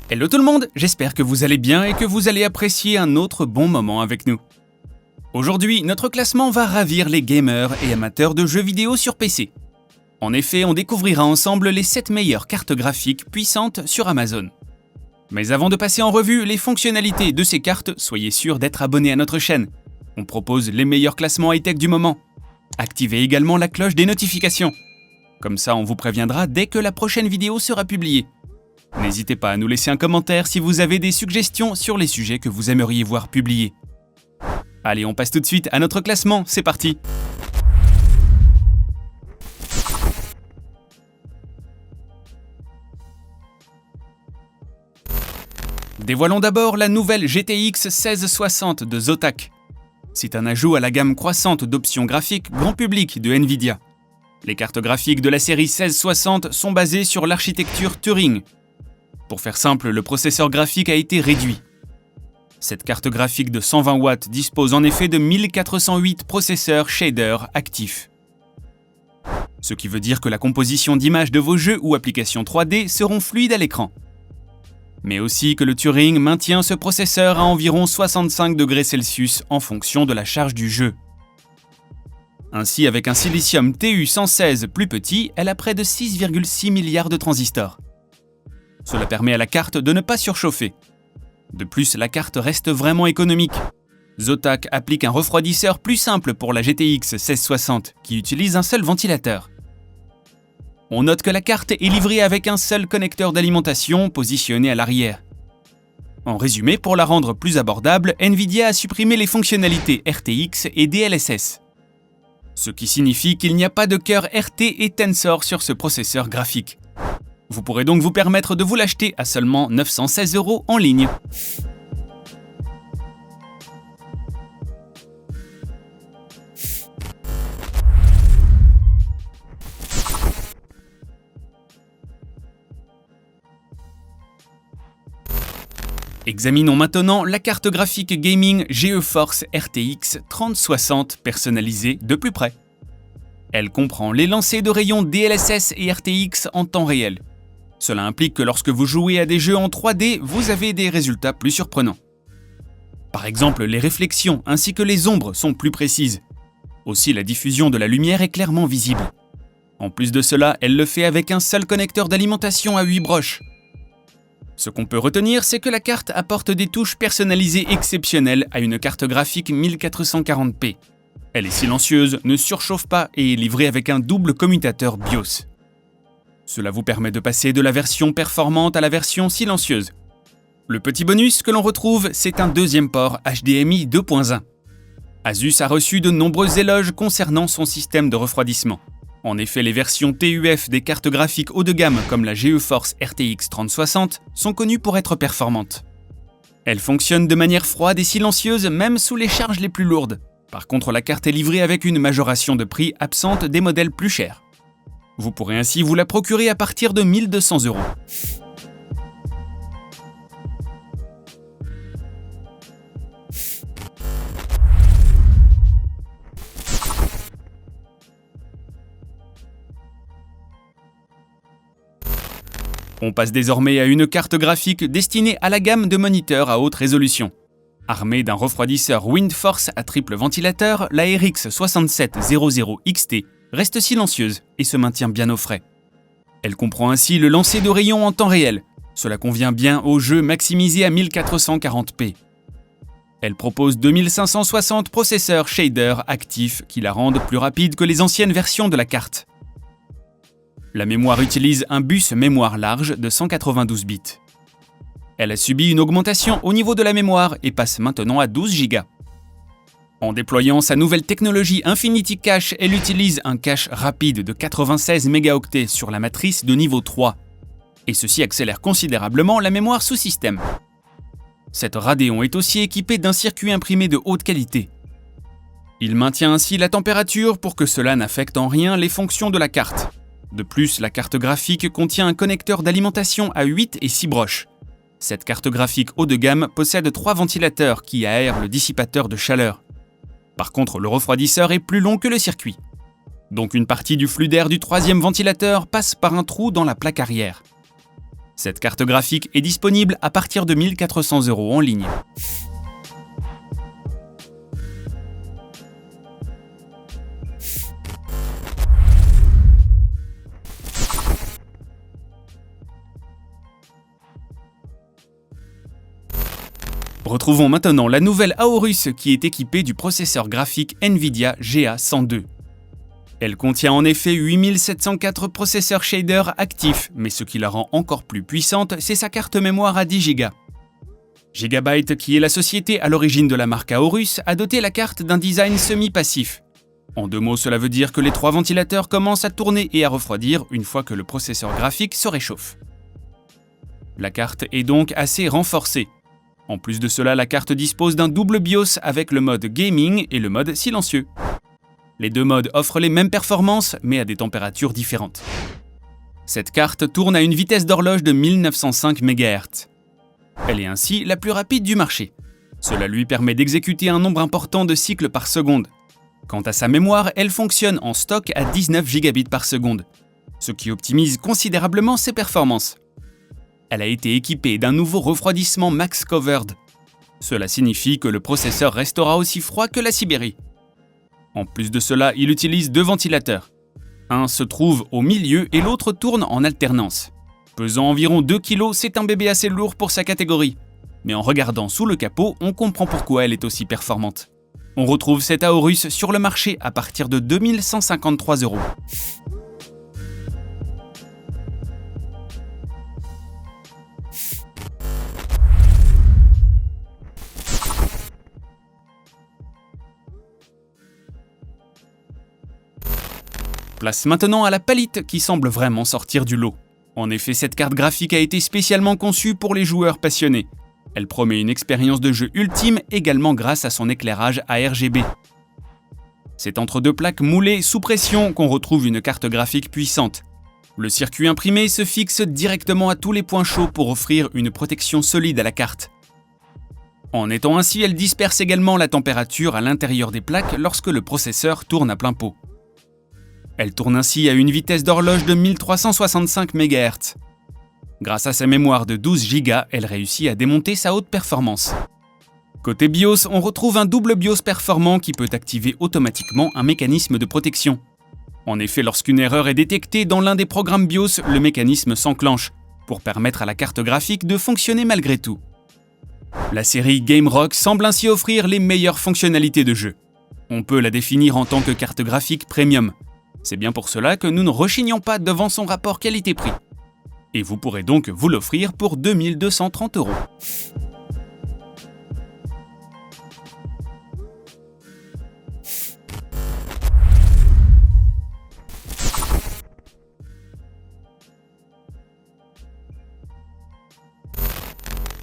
Hello tout le monde, j'espère que vous allez bien et que vous allez apprécier un autre bon moment avec nous. Aujourd'hui, notre classement va ravir les gamers et amateurs de jeux vidéo sur PC. En effet, on découvrira ensemble les 7 meilleures cartes graphiques puissantes sur Amazon. Mais avant de passer en revue les fonctionnalités de ces cartes, soyez sûr d'être abonné à notre chaîne. On propose les meilleurs classements high-tech du moment. Activez également la cloche des notifications. Comme ça, on vous préviendra dès que la prochaine vidéo sera publiée. N'hésitez pas à nous laisser un commentaire si vous avez des suggestions sur les sujets que vous aimeriez voir publiés. Allez, on passe tout de suite à notre classement, c'est parti! Dévoilons d'abord la nouvelle GTX 1660 de Zotac. C'est un ajout à la gamme croissante d'options graphiques grand public de Nvidia. Les cartes graphiques de la série 1660 sont basées sur l'architecture Turing. Pour faire simple, le processeur graphique a été réduit. Cette carte graphique de 120 watts dispose en effet de 1408 processeurs shader actifs. Ce qui veut dire que la composition d'images de vos jeux ou applications 3D seront fluides à l'écran. Mais aussi que le Turing maintient ce processeur à environ 65 degrés Celsius en fonction de la charge du jeu. Ainsi, avec un silicium TU116 plus petit, elle a près de 6,6 milliards de transistors. Cela permet à la carte de ne pas surchauffer. De plus, la carte reste vraiment économique. Zotac applique un refroidisseur plus simple pour la GTX 1660, qui utilise un seul ventilateur. On note que la carte est livrée avec un seul connecteur d'alimentation positionné à l'arrière. En résumé, pour la rendre plus abordable, Nvidia a supprimé les fonctionnalités RTX et DLSS. Ce qui signifie qu'il n'y a pas de cœur RT et Tensor sur ce processeur graphique. Vous pourrez donc vous permettre de vous l'acheter à seulement 916 € en ligne. Examinons maintenant la carte graphique gaming GeForce RTX 3060 personnalisée de plus près. Elle comprend les lancers de rayons DLSS et RTX en temps réel. Cela implique que lorsque vous jouez à des jeux en 3D, vous avez des résultats plus surprenants. Par exemple, les réflexions ainsi que les ombres sont plus précises. Aussi, la diffusion de la lumière est clairement visible. En plus de cela, elle le fait avec un seul connecteur d'alimentation à 8 broches. Ce qu'on peut retenir, c'est que la carte apporte des touches personnalisées exceptionnelles à une carte graphique 1440p. Elle est silencieuse, ne surchauffe pas et est livrée avec un double commutateur BIOS. Cela vous permet de passer de la version performante à la version silencieuse. Le petit bonus que l'on retrouve, c'est un deuxième port HDMI 2.1. Asus a reçu de nombreux éloges concernant son système de refroidissement. En effet, les versions TUF des cartes graphiques haut de gamme comme la GeForce RTX 3060 sont connues pour être performantes. Elles fonctionnent de manière froide et silencieuse même sous les charges les plus lourdes. Par contre, la carte est livrée avec une majoration de prix absente des modèles plus chers. Vous pourrez ainsi vous la procurer à partir de 1200 €. On passe désormais à une carte graphique destinée à la gamme de moniteurs à haute résolution. Armée d'un refroidisseur WindForce à triple ventilateur, la RX 6700 XT reste silencieuse et se maintient bien au frais. Elle comprend ainsi le lancer de rayons en temps réel. Cela convient bien au jeu maximisé à 1440p. Elle propose 2560 processeurs shader actifs qui la rendent plus rapide que les anciennes versions de la carte. La mémoire utilise un bus mémoire large de 192 bits. Elle a subi une augmentation au niveau de la mémoire et passe maintenant à 12 Go. En déployant sa nouvelle technologie Infinity Cache, elle utilise un cache rapide de 96 mégaoctets sur la matrice de niveau 3. Et ceci accélère considérablement la mémoire sous système. Cette Radeon est aussi équipée d'un circuit imprimé de haute qualité. Il maintient ainsi la température pour que cela n'affecte en rien les fonctions de la carte. De plus, la carte graphique contient un connecteur d'alimentation à 8 et 6 broches. Cette carte graphique haut de gamme possède 3 ventilateurs qui aèrent le dissipateur de chaleur. Par contre, le refroidisseur est plus long que le circuit. Donc une partie du flux d'air du troisième ventilateur passe par un trou dans la plaque arrière. Cette carte graphique est disponible à partir de 1 400 € en ligne. Retrouvons maintenant la nouvelle Aorus qui est équipée du processeur graphique NVIDIA GA102. Elle contient en effet 8704 processeurs shader actifs, mais ce qui la rend encore plus puissante, c'est sa carte mémoire à 10 Go. Gigabyte, qui est la société à l'origine de la marque Aorus, a doté la carte d'un design semi-passif. En 2 mots, cela veut dire que les 3 ventilateurs commencent à tourner et à refroidir une fois que le processeur graphique se réchauffe. La carte est donc assez renforcée. En plus de cela, la carte dispose d'un double BIOS avec le mode gaming et le mode silencieux. Les 2 modes offrent les mêmes performances, mais à des températures différentes. Cette carte tourne à une vitesse d'horloge de 1905 MHz. Elle est ainsi la plus rapide du marché. Cela lui permet d'exécuter un nombre important de cycles par seconde. Quant à sa mémoire, elle fonctionne en stock à 19 gigabits par seconde, ce qui optimise considérablement ses performances. Elle a été équipée d'un nouveau refroidissement Max Covered. Cela signifie que le processeur restera aussi froid que la Sibérie. En plus de cela, il utilise 2 ventilateurs. Un se trouve au milieu et l'autre tourne en alternance. Pesant environ 2 kg, c'est un bébé assez lourd pour sa catégorie. Mais en regardant sous le capot, on comprend pourquoi elle est aussi performante. On retrouve cette Aorus sur le marché à partir de 2153 €. Place maintenant à la Palit qui semble vraiment sortir du lot. En effet, cette carte graphique a été spécialement conçue pour les joueurs passionnés. Elle promet une expérience de jeu ultime également grâce à son éclairage ARGB. C'est entre 2 plaques moulées sous pression qu'on retrouve une carte graphique puissante. Le circuit imprimé se fixe directement à tous les points chauds pour offrir une protection solide à la carte. En étant ainsi, elle disperse également la température à l'intérieur des plaques lorsque le processeur tourne à plein pot. Elle tourne ainsi à une vitesse d'horloge de 1365 MHz. Grâce à sa mémoire de 12 Go, elle réussit à démonter sa haute performance. Côté BIOS, on retrouve un double BIOS performant qui peut activer automatiquement un mécanisme de protection. En effet, lorsqu'une erreur est détectée dans l'un des programmes BIOS, le mécanisme s'enclenche pour permettre à la carte graphique de fonctionner malgré tout. La série GameRock semble ainsi offrir les meilleures fonctionnalités de jeu. On peut la définir en tant que carte graphique premium. C'est bien pour cela que nous ne rechignons pas devant son rapport qualité-prix. Et vous pourrez donc vous l'offrir pour 2230 €.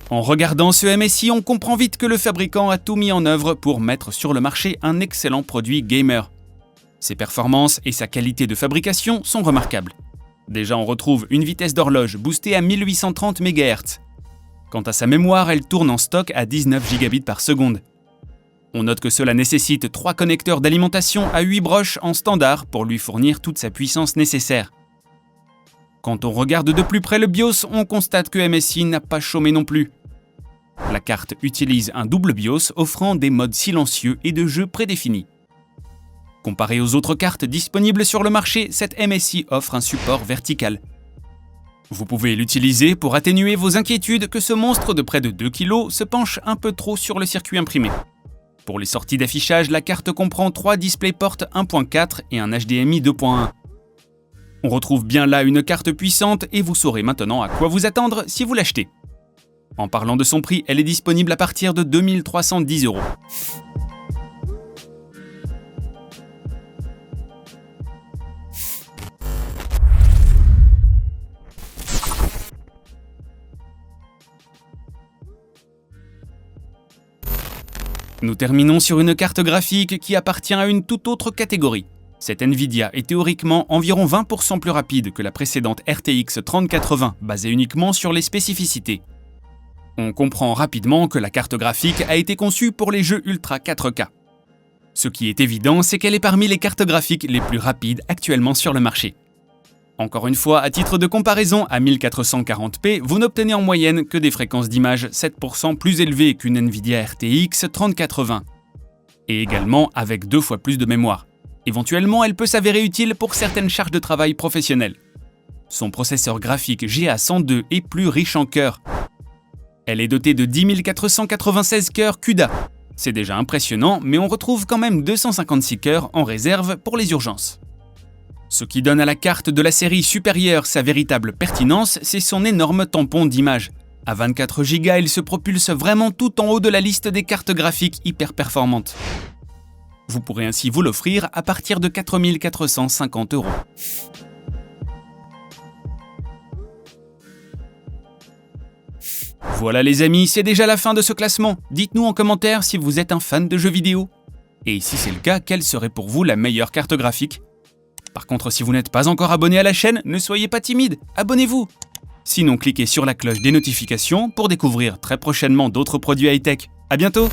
En regardant ce MSI, on comprend vite que le fabricant a tout mis en œuvre pour mettre sur le marché un excellent produit gamer. Ses performances et sa qualité de fabrication sont remarquables. Déjà, on retrouve une vitesse d'horloge boostée à 1830 MHz. Quant à sa mémoire, elle tourne en stock à 19 gigabits par seconde. On note que cela nécessite 3 connecteurs d'alimentation à 8 broches en standard pour lui fournir toute sa puissance nécessaire. Quand on regarde de plus près le BIOS, on constate que MSI n'a pas chômé non plus. La carte utilise un double BIOS offrant des modes silencieux et de jeu prédéfinis. Comparé aux autres cartes disponibles sur le marché, cette MSI offre un support vertical. Vous pouvez l'utiliser pour atténuer vos inquiétudes que ce monstre de près de 2 kg se penche un peu trop sur le circuit imprimé. Pour les sorties d'affichage, la carte comprend 3 DisplayPort 1.4 et un HDMI 2.1. On retrouve bien là une carte puissante et vous saurez maintenant à quoi vous attendre si vous l'achetez. En parlant de son prix, elle est disponible à partir de 2310 €. Nous terminons sur une carte graphique qui appartient à une toute autre catégorie. Cette Nvidia est théoriquement environ 20% plus rapide que la précédente RTX 3080, basée uniquement sur les spécificités. On comprend rapidement que la carte graphique a été conçue pour les jeux Ultra 4K. Ce qui est évident, c'est qu'elle est parmi les cartes graphiques les plus rapides actuellement sur le marché. Encore une fois, à titre de comparaison, à 1440p, vous n'obtenez en moyenne que des fréquences d'image 7% plus élevées qu'une Nvidia RTX 3080. Et également avec 2 fois plus de mémoire. Éventuellement, elle peut s'avérer utile pour certaines charges de travail professionnelles. Son processeur graphique GA102 est plus riche en cœurs. Elle est dotée de 10 496 cœurs CUDA. C'est déjà impressionnant, mais on retrouve quand même 256 cœurs en réserve pour les urgences. Ce qui donne à la carte de la série supérieure sa véritable pertinence, c'est son énorme tampon d'image. À 24 Go, il se propulse vraiment tout en haut de la liste des cartes graphiques hyper performantes. Vous pourrez ainsi vous l'offrir à partir de 4 450 €. Voilà les amis, c'est déjà la fin de ce classement. Dites-nous en commentaire si vous êtes un fan de jeux vidéo. Et si c'est le cas, quelle serait pour vous la meilleure carte graphique? Par contre, si vous n'êtes pas encore abonné à la chaîne, ne soyez pas timide, abonnez-vous. Sinon, cliquez sur la cloche des notifications pour découvrir très prochainement d'autres produits high-tech. À bientôt!